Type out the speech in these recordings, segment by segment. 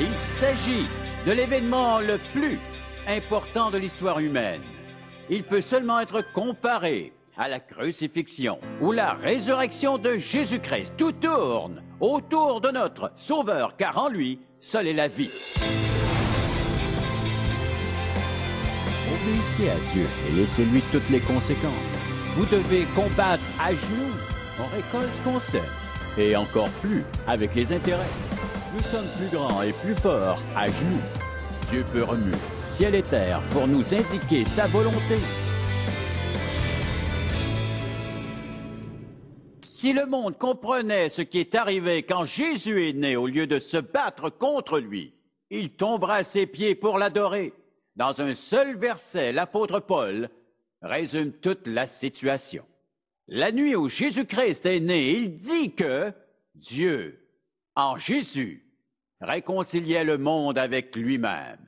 Il s'agit de l'événement le plus important de l'histoire humaine. Il peut seulement être comparé à la crucifixion ou la résurrection de Jésus-Christ. Tout tourne autour de notre Sauveur, car en lui, seule est la vie. Obéissez à Dieu et laissez-lui toutes les conséquences. Vous devez combattre à genoux. On récolte ce qu'on sème. Et encore plus avec les intérêts. Nous sommes plus grands et plus forts à genoux. Dieu peut remuer ciel et terre pour nous indiquer sa volonté. Si le monde comprenait ce qui est arrivé quand Jésus est né, au lieu de se battre contre lui, il tombera à ses pieds pour l'adorer. Dans un seul verset, l'apôtre Paul résume toute la situation. La nuit où Jésus-Christ est né, il dit que Dieu, en Jésus, réconciliait le monde avec lui-même.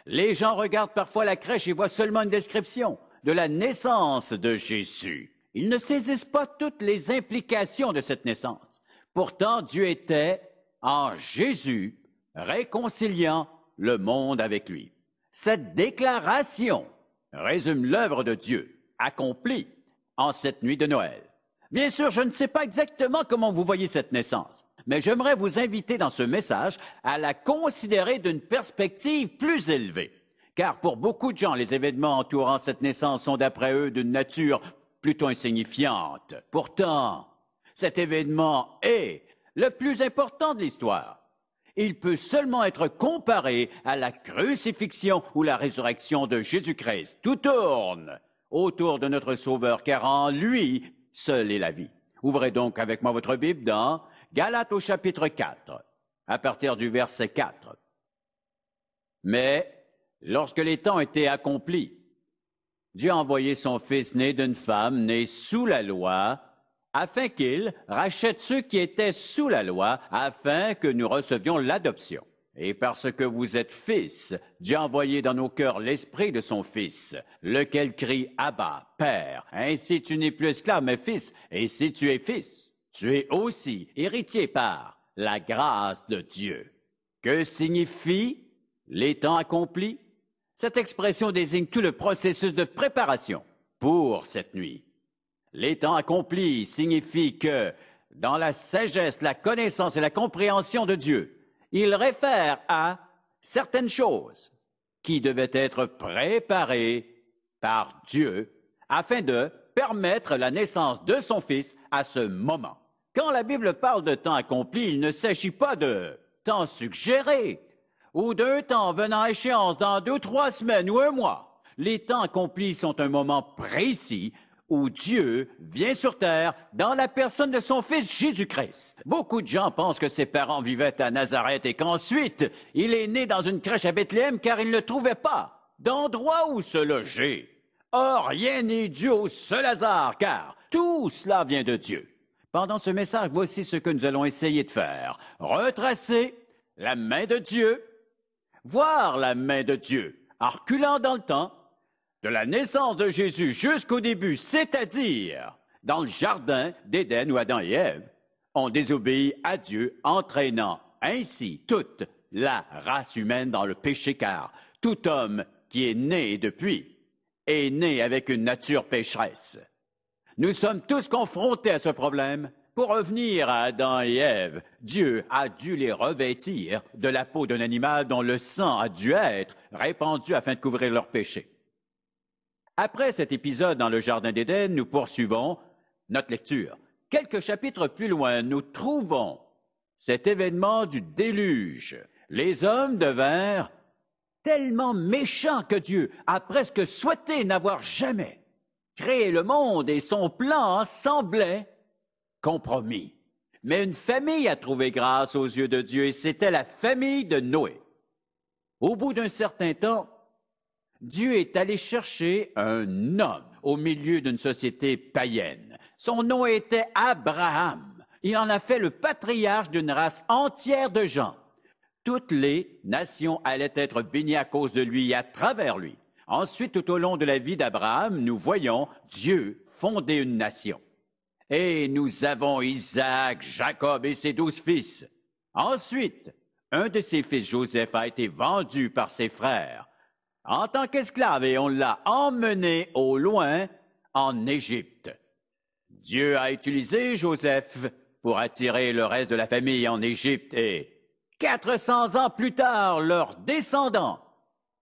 Les gens regardent parfois la crèche et voient seulement une description de la naissance de Jésus. Ils ne saisissent pas toutes les implications de cette naissance. Pourtant, Dieu était, en Jésus, réconciliant le monde avec lui. Cette déclaration résume l'œuvre de Dieu, accomplie en cette nuit de Noël. Bien sûr, je ne sais pas exactement comment vous voyez cette naissance, mais j'aimerais vous inviter dans ce message à la considérer d'une perspective plus élevée. Car pour beaucoup de gens, les événements entourant cette naissance sont d'après eux d'une nature plutôt insignifiante. Pourtant, cet événement est le plus important de l'histoire. Il peut seulement être comparé à la crucifixion ou la résurrection de Jésus-Christ. Tout tourne autour de notre Sauveur, car en lui, seule est la vie. Ouvrez donc avec moi votre Bible dans Galates au chapitre 4, à partir du verset 4. Mais lorsque les temps étaient accomplis, Dieu a envoyé son Fils né d'une femme née sous la loi, afin qu'il rachète ceux qui étaient sous la loi, afin que nous recevions l'adoption. Et parce que vous êtes fils, Dieu a envoyé dans nos cœurs l'esprit de son Fils, lequel crie « Abba, Père ». Ainsi tu n'es plus esclave, mais fils, et si tu es fils, tu es aussi héritier par la grâce de Dieu. Que signifie les temps accomplis? Cette expression désigne tout le processus de préparation pour cette nuit. Les temps accomplis signifie que, dans la sagesse, la connaissance et la compréhension de Dieu, il réfère à certaines choses qui devaient être préparées par Dieu afin de permettre la naissance de son Fils à ce moment. Quand la Bible parle de temps accompli, il ne s'agit pas de temps suggéré ou d'un temps venant à échéance dans 2 ou 3 semaines ou un mois. Les temps accomplis sont un moment précis où Dieu vient sur terre dans la personne de son Fils Jésus-Christ. Beaucoup de gens pensent que ses parents vivaient à Nazareth et qu'ensuite, il est né dans une crèche à Bethléem car il ne trouvait pas d'endroit où se loger. Or, rien n'est dû au seul hasard, car tout cela vient de Dieu. Pendant ce message, voici ce que nous allons essayer de faire. Retracer la main de Dieu, voir la main de Dieu, en reculant dans le temps, de la naissance de Jésus jusqu'au début, c'est-à-dire dans le jardin d'Éden où Adam et Ève ont désobéi à Dieu, entraînant ainsi toute la race humaine dans le péché, car tout homme qui est né depuis est né avec une nature pécheresse. Nous sommes tous confrontés à ce problème. Pour revenir à Adam et Ève, Dieu a dû les revêtir de la peau d'un animal dont le sang a dû être répandu afin de couvrir leurs péchés. Après cet épisode dans le Jardin d'Éden, nous poursuivons notre lecture. Quelques chapitres plus loin, nous trouvons cet événement du déluge. Les hommes devinrent tellement méchants que Dieu a presque souhaité n'avoir jamais créé le monde et son plan semblait compromis. Mais une famille a trouvé grâce aux yeux de Dieu et c'était la famille de Noé. Au bout d'un certain temps, Dieu est allé chercher un homme au milieu d'une société païenne. Son nom était Abraham. Il en a fait le patriarche d'une race entière de gens. Toutes les nations allaient être bénies à cause de lui et à travers lui. Ensuite, tout au long de la vie d'Abraham, nous voyons Dieu fonder une nation. Et nous avons Isaac, Jacob et ses 12 fils. Ensuite, Un de ses fils, Joseph, a été vendu par ses frères en tant qu'esclave et on l'a emmené au loin en Égypte. Dieu a utilisé Joseph pour attirer le reste de la famille en Égypte et 400 ans plus tard, leurs descendants,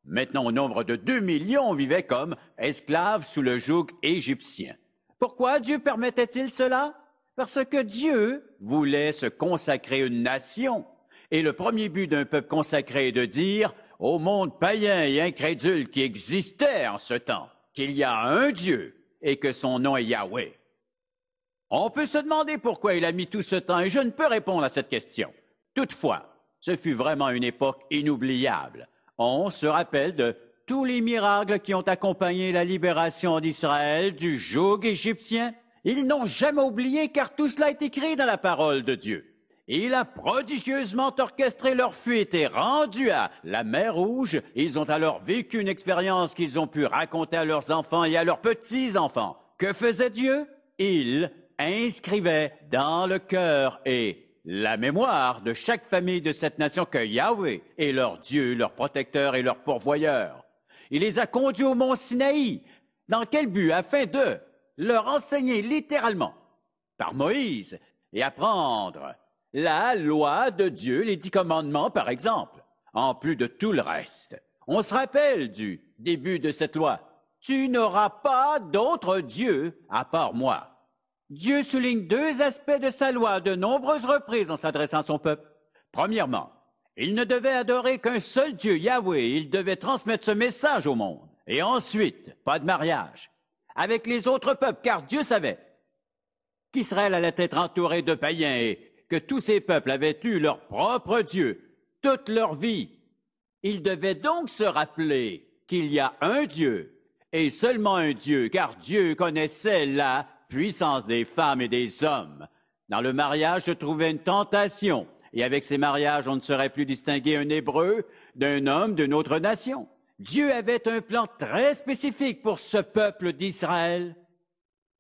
maintenant au nombre de 2 millions, vivaient comme esclaves sous le joug égyptien. Pourquoi Dieu permettait-il cela? Parce que Dieu voulait se consacrer une nation. Et le premier but d'un peuple consacré est de dire au monde païen et incrédule qui existait en ce temps qu'il y a un Dieu et que son nom est Yahweh. On peut se demander pourquoi il a mis tout ce temps et je ne peux répondre à cette question. Toutefois, ce fut vraiment une époque inoubliable. On se rappelle de tous les miracles qui ont accompagné la libération d'Israël du joug égyptien. Ils n'ont jamais oublié car tout cela est écrit dans la parole de Dieu. Il a prodigieusement orchestré leur fuite et rendu à la mer Rouge. Ils ont alors vécu une expérience qu'ils ont pu raconter à leurs enfants et à leurs petits-enfants. Que faisait Dieu? Il inscrivait dans le cœur et la mémoire de chaque famille de cette nation que Yahweh est leur Dieu, leur protecteur et leur pourvoyeur. Il les a conduits au mont Sinaï. Dans quel but? Afin de leur enseigner littéralement, par Moïse, et apprendre la loi de Dieu, les 10 commandements, par exemple, en plus de tout le reste. On se rappelle du début de cette loi. Tu n'auras pas d'autre Dieu à part moi. Dieu souligne 2 aspects de sa loi à de nombreuses reprises en s'adressant à son peuple. Premièrement, il ne devait adorer qu'un seul Dieu, Yahweh. Il devait transmettre ce message au monde. Et ensuite, pas de mariage avec les autres peuples, car Dieu savait qu'Israël allait être entouré de païens et que tous ces peuples avaient eu leur propre Dieu toute leur vie. Ils devaient donc se rappeler qu'il y a un Dieu et seulement un Dieu, car Dieu connaissait la puissance des femmes et des hommes. Dans le mariage se trouvait une tentation, et avec ces mariages, on ne saurait plus distinguer un Hébreu d'un homme d'une autre nation. Dieu avait un plan très spécifique pour ce peuple d'Israël.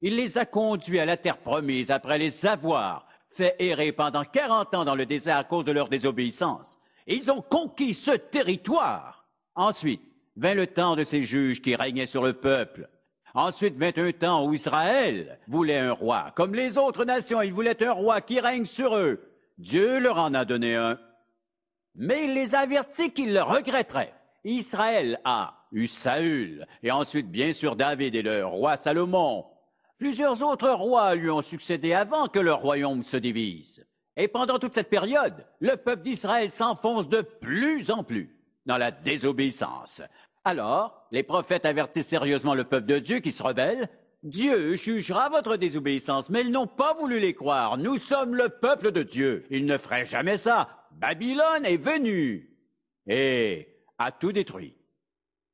Il les a conduits à la terre promise après les avoir fait errer pendant 40 ans dans le désert à cause de leur désobéissance. Ils ont conquis ce territoire. Ensuite vint le temps de ces juges qui régnaient sur le peuple. Ensuite vint un temps où Israël voulait un roi. Comme les autres nations, ils voulaient un roi qui règne sur eux. Dieu leur en a donné un. Mais il les avertit qu'ils le regretteraient. Israël a eu Saül, et ensuite, bien sûr, David et le roi Salomon. Plusieurs autres rois lui ont succédé avant que leur royaume se divise. Et pendant toute cette période, le peuple d'Israël s'enfonce de plus en plus dans la désobéissance. Alors, les prophètes avertissent sérieusement le peuple de Dieu qui se rebelle. Dieu jugera votre désobéissance, mais ils n'ont pas voulu les croire. Nous sommes le peuple de Dieu. Ils ne feraient jamais ça. Babylone est venue et a tout détruit.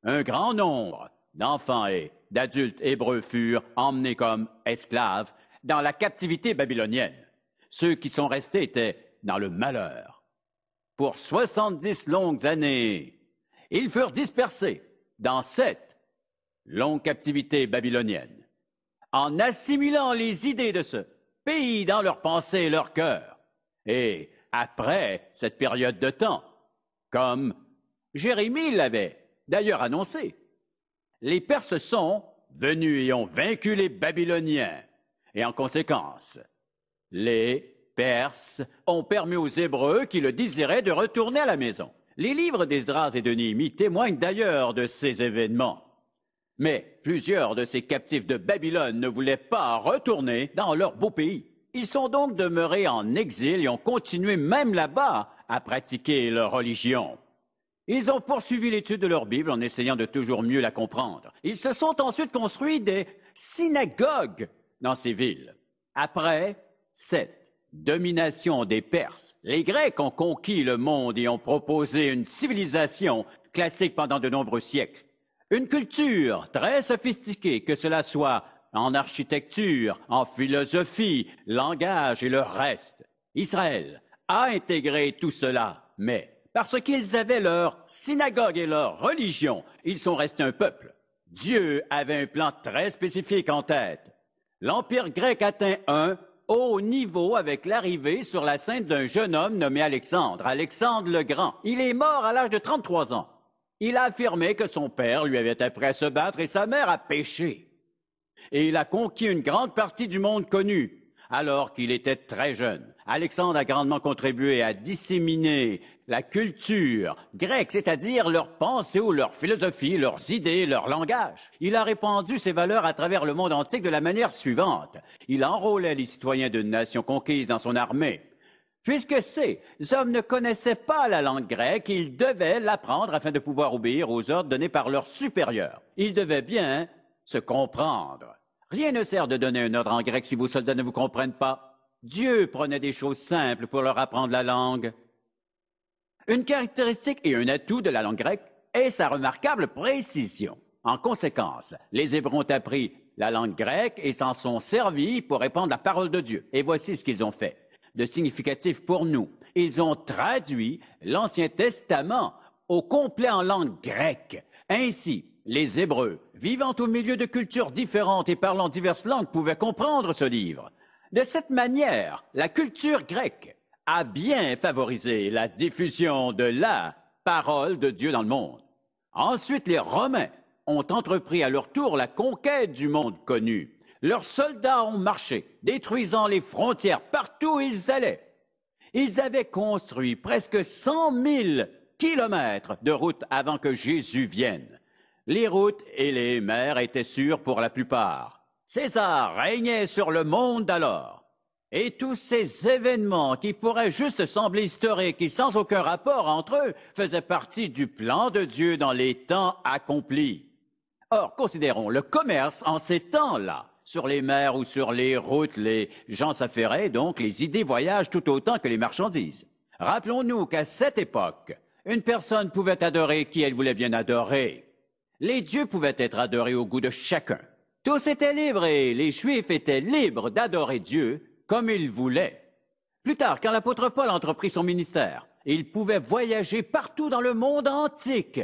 Un grand nombre d'enfants et d'adultes hébreux furent emmenés comme esclaves dans la captivité babylonienne. Ceux qui sont restés étaient dans le malheur. Pour 70 longues années, ils furent dispersés dans 7 longues captivités babyloniennes, en assimilant les idées de ce pays dans leurs pensées et leur cœur. Et après cette période de temps, comme Jérémie l'avait d'ailleurs annoncé, les Perses sont venus et ont vaincu les Babyloniens. Et en conséquence, les Perses ont permis aux Hébreux qui le désiraient de retourner à la maison. Les livres d'Esdras et de Néhémie témoignent d'ailleurs de ces événements. Mais plusieurs de ces captifs de Babylone ne voulaient pas retourner dans leur beau pays. Ils sont donc demeurés en exil et ont continué même là-bas à pratiquer leur religion. Ils ont poursuivi l'étude de leur Bible en essayant de toujours mieux la comprendre. Ils se sont ensuite construits des synagogues dans ces villes. Après cette domination des Perses, les Grecs ont conquis le monde et ont proposé une civilisation classique pendant de nombreux siècles. Une culture très sophistiquée, que cela soit en architecture, en philosophie, langage et le reste. Israël a intégré tout cela, mais parce qu'ils avaient leur synagogue et leur religion, ils sont restés un peuple. Dieu avait un plan très spécifique en tête. L'Empire grec atteint un au niveau avec l'arrivée sur la scène d'un jeune homme nommé Alexandre, Alexandre le Grand. Il est mort à l'âge de 33 ans. Il a affirmé que son père lui avait appris à se battre et sa mère à pécher. Et il a conquis une grande partie du monde connu, alors qu'il était très jeune. Alexandre a grandement contribué à disséminer la culture grecque, c'est-à-dire leurs pensées ou leur philosophie, leurs idées, leur langage. Il a répandu ses valeurs à travers le monde antique de la manière suivante. Il enrôlait les citoyens d'une nation conquise dans son armée. Puisque ces hommes ne connaissaient pas la langue grecque, ils devaient l'apprendre afin de pouvoir obéir aux ordres donnés par leurs supérieurs. Ils devaient bien se comprendre. Rien ne sert de donner un ordre en grec si vos soldats ne vous comprennent pas. Dieu prenait des choses simples pour leur apprendre la langue. Une caractéristique et un atout de la langue grecque est sa remarquable précision. En conséquence, les Hébreux ont appris la langue grecque et s'en sont servis pour répandre la parole de Dieu. Et voici ce qu'ils ont fait. De significatif pour nous, ils ont traduit l'Ancien Testament au complet en langue grecque. Ainsi, les Hébreux, vivant au milieu de cultures différentes et parlant diverses langues, pouvaient comprendre ce livre. De cette manière, la culture grecque a bien favorisé la diffusion de la parole de Dieu dans le monde. Ensuite, les Romains ont entrepris à leur tour la conquête du monde connu. Leurs soldats ont marché, détruisant les frontières partout où ils allaient. Ils avaient construit presque 100 000 kilomètres de routes avant que Jésus vienne. Les routes et les mers étaient sûres pour la plupart. César régnait sur le monde d'alors. Et tous ces événements qui pourraient juste sembler historiques et sans aucun rapport entre eux faisaient partie du plan de Dieu dans les temps accomplis. Or, considérons le commerce en ces temps-là. Sur les mers ou sur les routes, les gens s'affairaient, donc les idées voyagent tout autant que les marchandises. Rappelons-nous qu'à cette époque, une personne pouvait adorer qui elle voulait bien adorer. Les dieux pouvaient être adorés au goût de chacun. Tous étaient libres et les Juifs étaient libres d'adorer Dieu comme ils voulaient. Plus tard, quand l'apôtre Paul entreprit son ministère, il pouvait voyager partout dans le monde antique,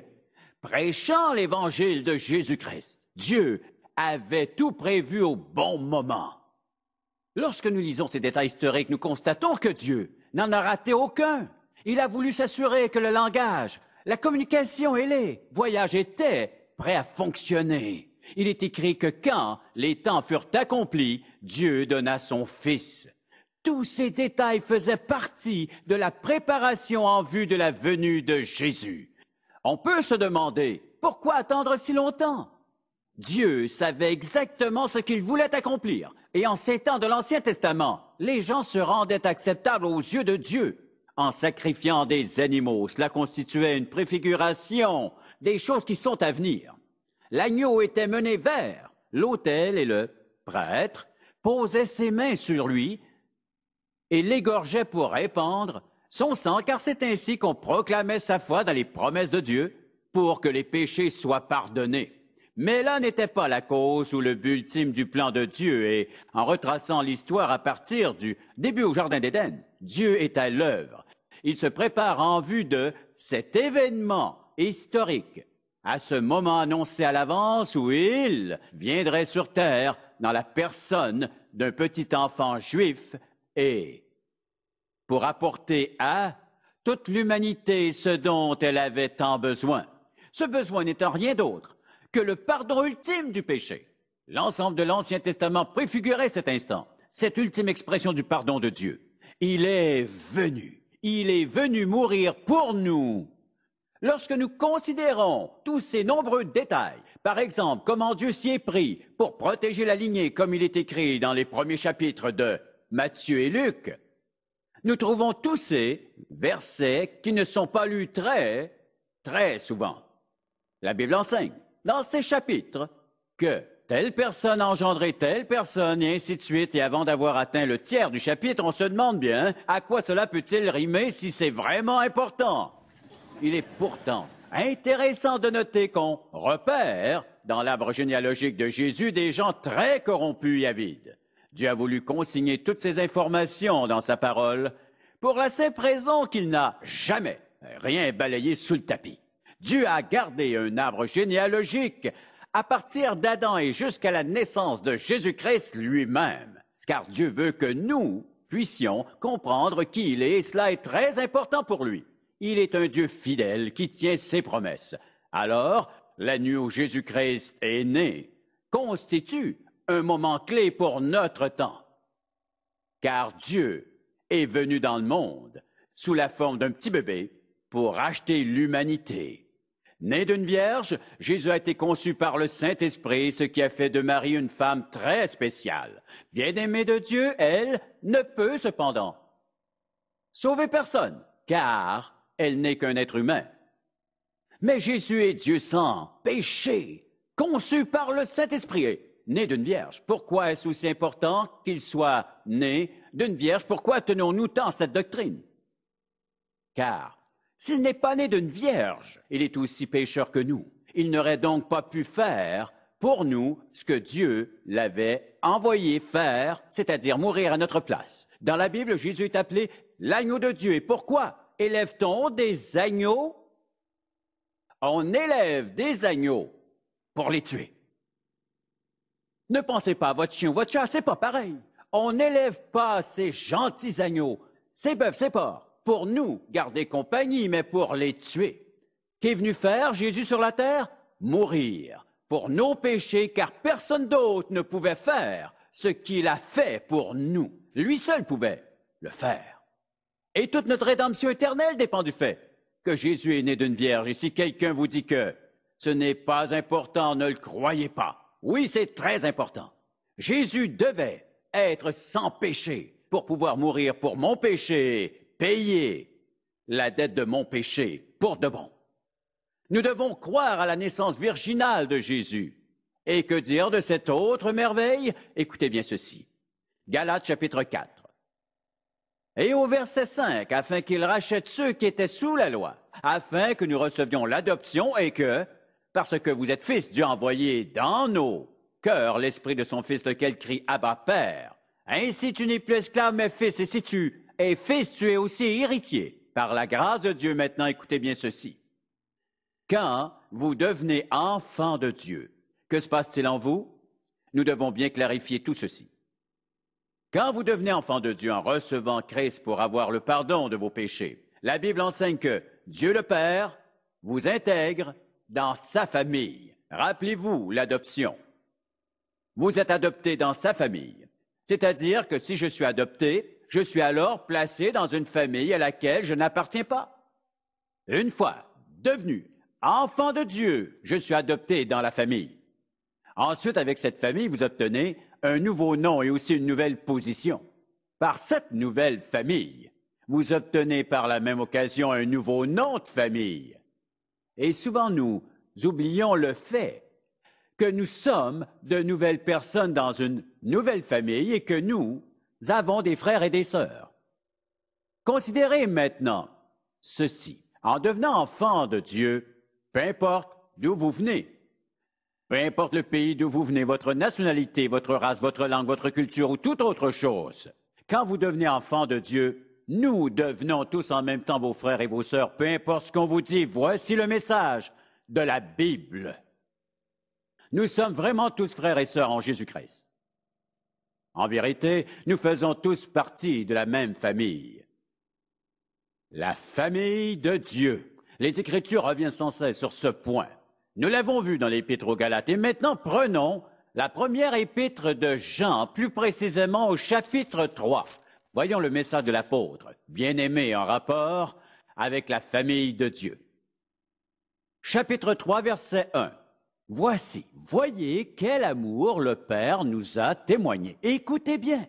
prêchant l'évangile de Jésus-Christ. Dieu avait tout prévu au bon moment. Lorsque nous lisons ces détails historiques, nous constatons que Dieu n'en a raté aucun. Il a voulu s'assurer que le langage, la communication et les voyages étaient prêts à fonctionner. Il est écrit que quand les temps furent accomplis, Dieu donna son Fils. Tous ces détails faisaient partie de la préparation en vue de la venue de Jésus. On peut se demander, pourquoi attendre si longtemps? Dieu savait exactement ce qu'il voulait accomplir. Et en ces temps de l'Ancien Testament, les gens se rendaient acceptables aux yeux de Dieu en sacrifiant des animaux. Cela constituait une préfiguration des choses qui sont à venir. L'agneau était mené vers l'autel et le prêtre posait ses mains sur lui et l'égorgeait pour répandre son sang, car c'est ainsi qu'on proclamait sa foi dans les promesses de Dieu pour que les péchés soient pardonnés. Mais là n'était pas la cause ou le but ultime du plan de Dieu, et en retraçant l'histoire à partir du début au Jardin d'Éden, Dieu est à l'œuvre. Il se prépare en vue de cet événement historique, à ce moment annoncé à l'avance où il viendrait sur terre dans la personne d'un petit enfant juif et pour apporter à toute l'humanité ce dont elle avait tant besoin. Ce besoin n'étant rien d'autre que le pardon ultime du péché. L'ensemble de l'Ancien Testament préfigurait cet instant, cette ultime expression du pardon de Dieu. Il est venu mourir pour nous. Lorsque nous considérons tous ces nombreux détails, par exemple, comment Dieu s'y est pris pour protéger la lignée, comme il est écrit dans les premiers chapitres de Matthieu et Luc, nous trouvons tous ces versets qui ne sont pas lus très souvent. La Bible enseigne, dans ces chapitres, que telle personne a engendré telle personne, et ainsi de suite, et avant d'avoir atteint le tiers du chapitre, on se demande bien à quoi cela peut-il rimer si c'est vraiment important. Il est pourtant intéressant de noter qu'on repère dans l'arbre généalogique de Jésus des gens très corrompus et avides. Dieu a voulu consigner toutes ces informations dans sa parole pour la simple raison qu'il n'a jamais rien balayé sous le tapis. Dieu a gardé un arbre généalogique à partir d'Adam et jusqu'à la naissance de Jésus-Christ lui-même. car Dieu veut que nous puissions comprendre qui il est, et cela est très important pour lui. Il est un Dieu fidèle qui tient ses promesses. Alors, la nuit où Jésus-Christ est né constitue un moment clé pour notre temps, car Dieu est venu dans le monde sous la forme d'un petit bébé pour racheter l'humanité. Né d'une vierge, Jésus a été conçu par le Saint-Esprit, ce qui a fait de Marie une femme très spéciale. Bien-aimée de Dieu, elle ne peut cependant sauver personne, car elle n'est qu'un être humain. Mais Jésus est Dieu sans péché, conçu par le Saint-Esprit, né d'une vierge. Pourquoi est-ce aussi important qu'il soit né d'une vierge? Pourquoi tenons-nous tant cette doctrine? Car s'il n'est pas né d'une vierge, il est aussi pécheur que nous. Il n'aurait donc pas pu faire pour nous ce que Dieu l'avait envoyé faire, c'est-à-dire mourir à notre place. Dans la Bible, Jésus est appelé l'agneau de Dieu. Et pourquoi élève-t-on des agneaux? On élève des agneaux pour les tuer. Ne pensez pas à votre chien ou votre chat, c'est pas pareil. On n'élève pas ces gentils agneaux, ces bœufs, ces porcs, pour nous garder compagnie, mais pour les tuer. Qu'est venu faire Jésus sur la terre? Mourir pour nos péchés, car personne d'autre ne pouvait faire ce qu'il a fait pour nous. Lui seul pouvait le faire. Et toute notre rédemption éternelle dépend du fait que Jésus est né d'une vierge. Et si quelqu'un vous dit que ce n'est pas important, ne le croyez pas. Oui, c'est très important. Jésus devait être sans péché pour pouvoir mourir pour mon péché, payer la dette de mon péché pour de bon. Nous devons croire à la naissance virginale de Jésus. Et que dire de cette autre merveille? Écoutez bien ceci. Galates chapitre 4. Et au verset 5, afin qu'il rachète ceux qui étaient sous la loi, afin que nous recevions l'adoption et que, parce que vous êtes fils, Dieu a envoyé dans nos cœurs l'esprit de son Fils, lequel crie « Abba, Père ». Ainsi tu n'es plus esclave, mais fils, et si tu es fils, tu es aussi héritier. Par la grâce de Dieu, maintenant, écoutez bien ceci. Quand vous devenez enfant de Dieu, que se passe-t-il en vous? Nous devons bien clarifier tout ceci. Quand vous devenez enfant de Dieu en recevant Christ pour avoir le pardon de vos péchés, la Bible enseigne que Dieu le Père vous intègre dans sa famille. Rappelez-vous l'adoption. Vous êtes adopté dans sa famille. C'est-à-dire que si je suis adopté, je suis alors placé dans une famille à laquelle je n'appartiens pas. Une fois devenu enfant de Dieu, je suis adopté dans la famille. Ensuite, avec cette famille, vous obtenez un nouveau nom et aussi une nouvelle position. Par cette nouvelle famille, vous obtenez par la même occasion un nouveau nom de famille. Et souvent, nous oublions le fait que nous sommes de nouvelles personnes dans une nouvelle famille et que nous avons des frères et des sœurs. Considérez maintenant ceci. En devenant enfant de Dieu, peu importe d'où vous venez, peu importe le pays d'où vous venez, votre nationalité, votre race, votre langue, votre culture ou toute autre chose, quand vous devenez enfant de Dieu, nous devenons tous en même temps vos frères et vos sœurs, peu importe ce qu'on vous dit. Voici le message de la Bible. Nous sommes vraiment tous frères et sœurs en Jésus-Christ. En vérité, nous faisons tous partie de la même famille. La famille de Dieu. Les Écritures reviennent sans cesse sur ce point. Nous l'avons vu dans l'Épître aux Galates. Et maintenant, prenons la première épître de Jean, plus précisément au chapitre 3. Voyons le message de l'apôtre, bien-aimé en rapport avec la famille de Dieu. Chapitre 3, verset 1. Voici, voyez quel amour le Père nous a témoigné. Écoutez bien.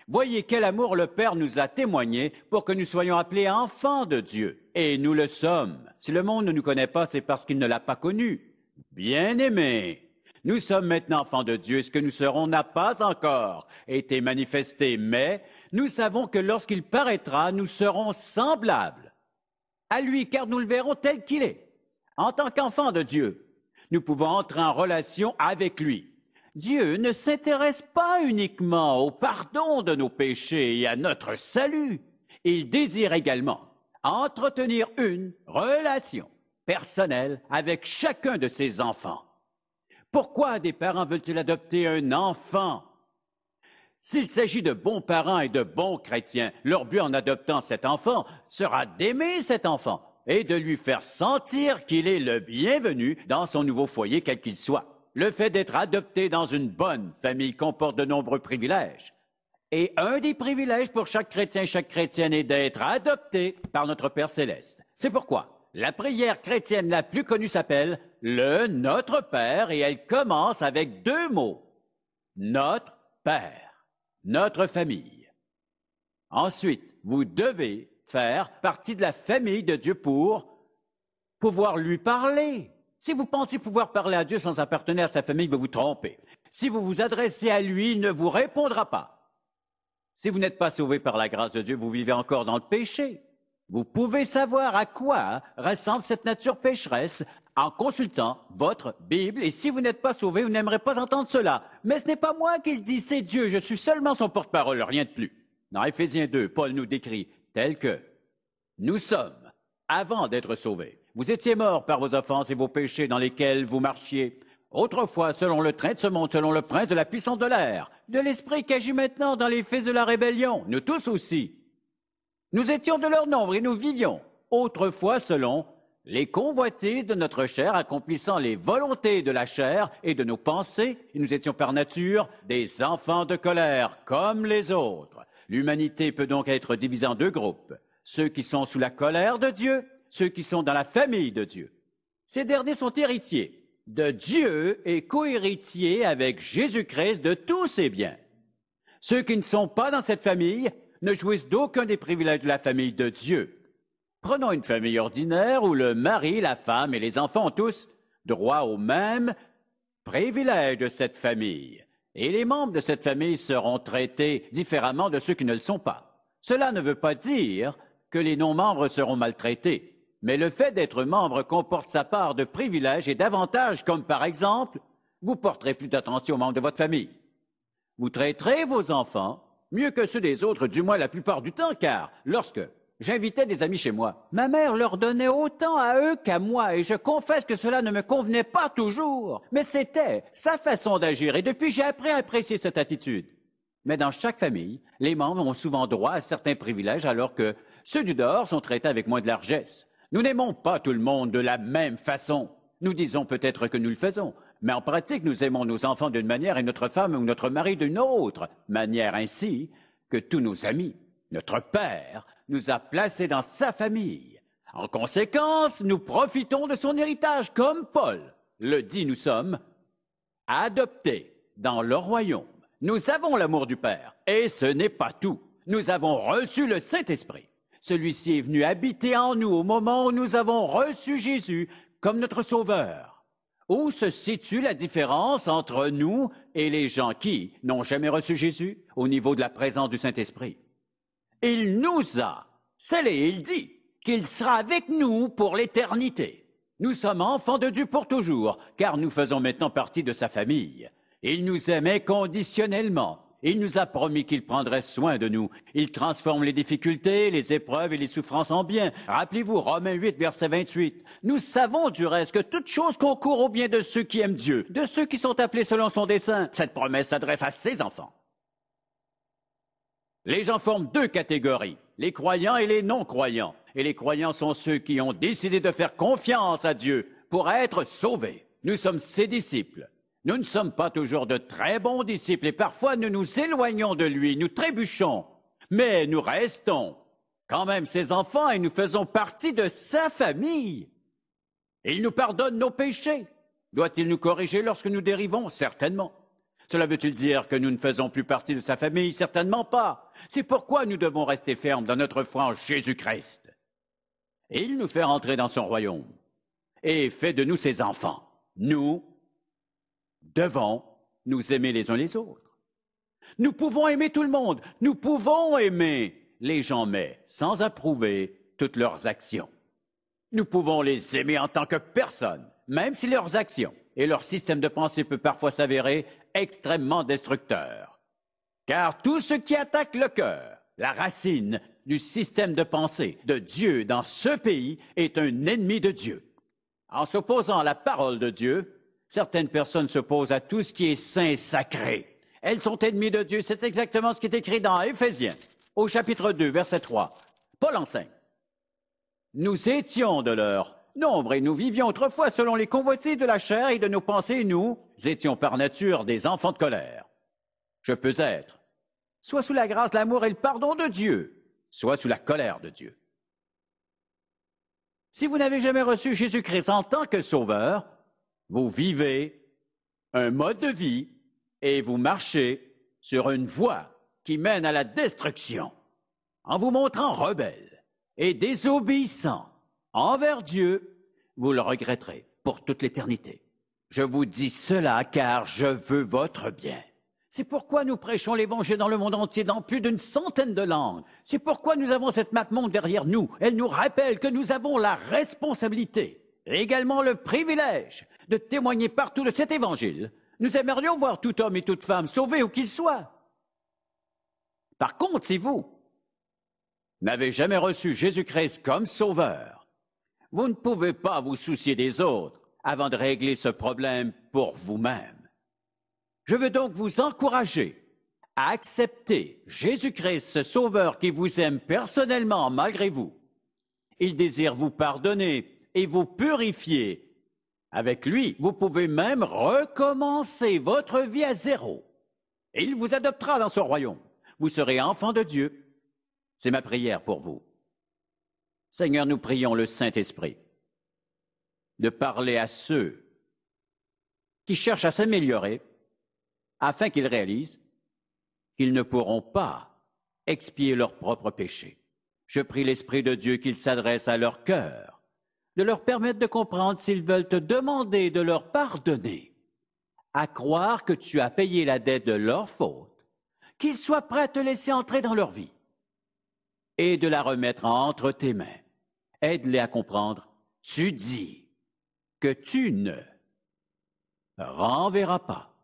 Voyez quel amour le Père nous a témoigné pour que nous soyons appelés enfants de Dieu. Et nous le sommes. Si le monde ne nous connaît pas, c'est parce qu'il ne l'a pas connu. Bien-aimés, nous sommes maintenant enfants de Dieu. Ce que nous serons n'a pas encore été manifesté, mais nous savons que lorsqu'il paraîtra, nous serons semblables à lui, car nous le verrons tel qu'il est. En tant qu'enfants de Dieu, nous pouvons entrer en relation avec lui. Dieu ne s'intéresse pas uniquement au pardon de nos péchés et à notre salut. Il désire également entretenir une relation personnelle avec chacun de ses enfants. Pourquoi des parents veulent-ils adopter un enfant? S'il s'agit de bons parents et de bons chrétiens, leur but en adoptant cet enfant sera d'aimer cet enfant et de lui faire sentir qu'il est le bienvenu dans son nouveau foyer, quel qu'il soit. Le fait d'être adopté dans une bonne famille comporte de nombreux privilèges. Et un des privilèges pour chaque chrétien et chaque chrétienne est d'être adopté par notre Père céleste. C'est pourquoi la prière chrétienne la plus connue s'appelle le Notre Père et elle commence avec deux mots. Notre Père, notre famille. Ensuite, vous devez faire partie de la famille de Dieu pour pouvoir lui parler. Si vous pensez pouvoir parler à Dieu sans appartenir à sa famille, vous vous trompez. Si vous vous adressez à lui, il ne vous répondra pas. Si vous n'êtes pas sauvé par la grâce de Dieu, vous vivez encore dans le péché. Vous pouvez savoir à quoi ressemble cette nature pécheresse en consultant votre Bible. Et si vous n'êtes pas sauvé, vous n'aimerez pas entendre cela. Mais ce n'est pas moi qui le dis, c'est Dieu. Je suis seulement son porte-parole, rien de plus. Dans Éphésiens 2, Paul nous décrit tel que nous sommes avant d'être sauvés. Vous étiez morts par vos offenses et vos péchés dans lesquels vous marchiez. Autrefois, selon le train de ce monde, selon le prince de la puissance de l'air, de l'esprit qui agit maintenant dans les fils de la rébellion, nous tous aussi. Nous étions de leur nombre et nous vivions, autrefois selon les convoitises de notre chair, accomplissant les volontés de la chair et de nos pensées, et nous étions par nature des enfants de colère, comme les autres. L'humanité peut donc être divisée en deux groupes, ceux qui sont sous la colère de Dieu, ceux qui sont dans la famille de Dieu. Ces derniers sont héritiers de Dieu et co-héritiers avec Jésus-Christ de tous ses biens. Ceux qui ne sont pas dans cette famille ne jouissent d'aucun des privilèges de la famille de Dieu. Prenons une famille ordinaire où le mari, la femme et les enfants ont tous droit aux mêmes privilèges de cette famille. Et les membres de cette famille seront traités différemment de ceux qui ne le sont pas. Cela ne veut pas dire que les non-membres seront maltraités. Mais le fait d'être membre comporte sa part de privilèges et d'avantages, comme par exemple, vous porterez plus d'attention aux membres de votre famille. Vous traiterez vos enfants mieux que ceux des autres, du moins la plupart du temps, car lorsque j'invitais des amis chez moi, ma mère leur donnait autant à eux qu'à moi, et je confesse que cela ne me convenait pas toujours. Mais c'était sa façon d'agir, et depuis j'ai appris à apprécier cette attitude. Mais dans chaque famille, les membres ont souvent droit à certains privilèges, alors que ceux du dehors sont traités avec moins de largesse. Nous n'aimons pas tout le monde de la même façon. Nous disons peut-être que nous le faisons, mais en pratique, nous aimons nos enfants d'une manière et notre femme ou notre mari d'une autre manière, ainsi que tous nos amis. Notre Père nous a placés dans sa famille. En conséquence, nous profitons de son héritage, comme Paul le dit, nous sommes adoptés dans le royaume. Nous avons l'amour du Père, et ce n'est pas tout. Nous avons reçu le Saint-Esprit. Celui-ci est venu habiter en nous au moment où nous avons reçu Jésus comme notre Sauveur. Où se situe la différence entre nous et les gens qui n'ont jamais reçu Jésus au niveau de la présence du Saint-Esprit? Il nous a scellés, il dit qu'il sera avec nous pour l'éternité. Nous sommes enfants de Dieu pour toujours, car nous faisons maintenant partie de sa famille. Il nous aimait conditionnellement. Il nous a promis qu'il prendrait soin de nous. Il transforme les difficultés, les épreuves et les souffrances en bien. Rappelez-vous, Romains 8, verset 28. Nous savons du reste que toute chose concourt au bien de ceux qui aiment Dieu, de ceux qui sont appelés selon son dessein. Cette promesse s'adresse à ses enfants. Les gens forment deux catégories, les croyants et les non-croyants. Et les croyants sont ceux qui ont décidé de faire confiance à Dieu pour être sauvés. Nous sommes ses disciples. Nous ne sommes pas toujours de très bons disciples et parfois nous nous éloignons de lui, nous trébuchons. Mais nous restons quand même ses enfants et nous faisons partie de sa famille. Il nous pardonne nos péchés. Doit-il nous corriger lorsque nous dérivons? Certainement. Cela veut-il dire que nous ne faisons plus partie de sa famille? Certainement pas. C'est pourquoi nous devons rester fermes dans notre foi en Jésus-Christ. Et il nous fait rentrer dans son royaume et fait de nous ses enfants. Nous devons nous aimer les uns les autres. Nous pouvons aimer tout le monde. Nous pouvons aimer les gens, mais sans approuver toutes leurs actions. Nous pouvons les aimer en tant que personnes, même si leurs actions et leur système de pensée peut parfois s'avérer extrêmement destructeur. Car tout ce qui attaque le cœur, la racine du système de pensée de Dieu dans ce pays, est un ennemi de Dieu. En s'opposant à la parole de Dieu, certaines personnes s'opposent à tout ce qui est saint et sacré. Elles sont ennemies de Dieu. C'est exactement ce qui est écrit dans Éphésiens, au chapitre 2, verset 3. Paul enseigne. Nous étions de leur nombre et nous vivions autrefois selon les convoitises de la chair et de nos pensées. Nous étions par nature des enfants de colère. Je peux être soit sous la grâce, l'amour et le pardon de Dieu, soit sous la colère de Dieu. Si vous n'avez jamais reçu Jésus-Christ en tant que sauveur, vous vivez un mode de vie et vous marchez sur une voie qui mène à la destruction, en vous montrant rebelle et désobéissant envers Dieu, vous le regretterez pour toute l'éternité. Je vous dis cela car je veux votre bien. C'est pourquoi nous prêchons l'Évangile dans le monde entier, dans plus d'une centaine de langues. C'est pourquoi nous avons cette map monde derrière nous. Elle nous rappelle que nous avons la responsabilité et également le privilège de témoigner partout de cet Évangile. Nous aimerions voir tout homme et toute femme sauvés où qu'ils soient. Par contre, si vous n'avez jamais reçu Jésus-Christ comme sauveur, vous ne pouvez pas vous soucier des autres avant de régler ce problème pour vous-même. Je veux donc vous encourager à accepter Jésus-Christ, ce sauveur qui vous aime personnellement malgré vous. Il désire vous pardonner et vous purifier. Avec lui, vous pouvez même recommencer votre vie à zéro. Et il vous adoptera dans son royaume. Vous serez enfant de Dieu. C'est ma prière pour vous. Seigneur, nous prions le Saint-Esprit de parler à ceux qui cherchent à s'améliorer afin qu'ils réalisent qu'ils ne pourront pas expier leurs propres péchés. Je prie l'Esprit de Dieu qu'il s'adresse à leur cœur, de leur permettre de comprendre s'ils veulent te demander de leur pardonner, à croire que tu as payé la dette de leur faute, qu'ils soient prêts à te laisser entrer dans leur vie et de la remettre entre tes mains. Aide-les à comprendre, tu dis que tu ne renverras pas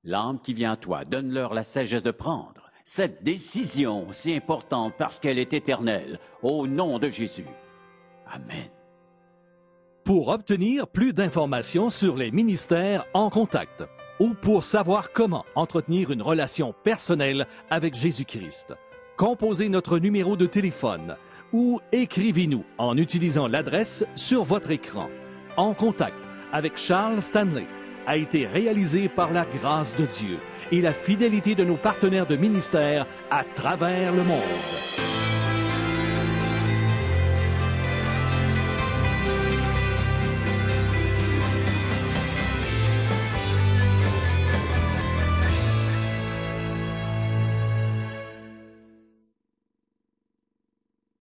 l'âme qui vient à toi. Donne-leur la sagesse de prendre cette décision si importante parce qu'elle est éternelle. Au nom de Jésus. Amen. Pour obtenir plus d'informations sur les ministères en contact ou pour savoir comment entretenir une relation personnelle avec Jésus-Christ, composez notre numéro de téléphone ou écrivez-nous en utilisant l'adresse sur votre écran. En contact avec Charles Stanley a été réalisé par la grâce de Dieu et la fidélité de nos partenaires de ministère à travers le monde.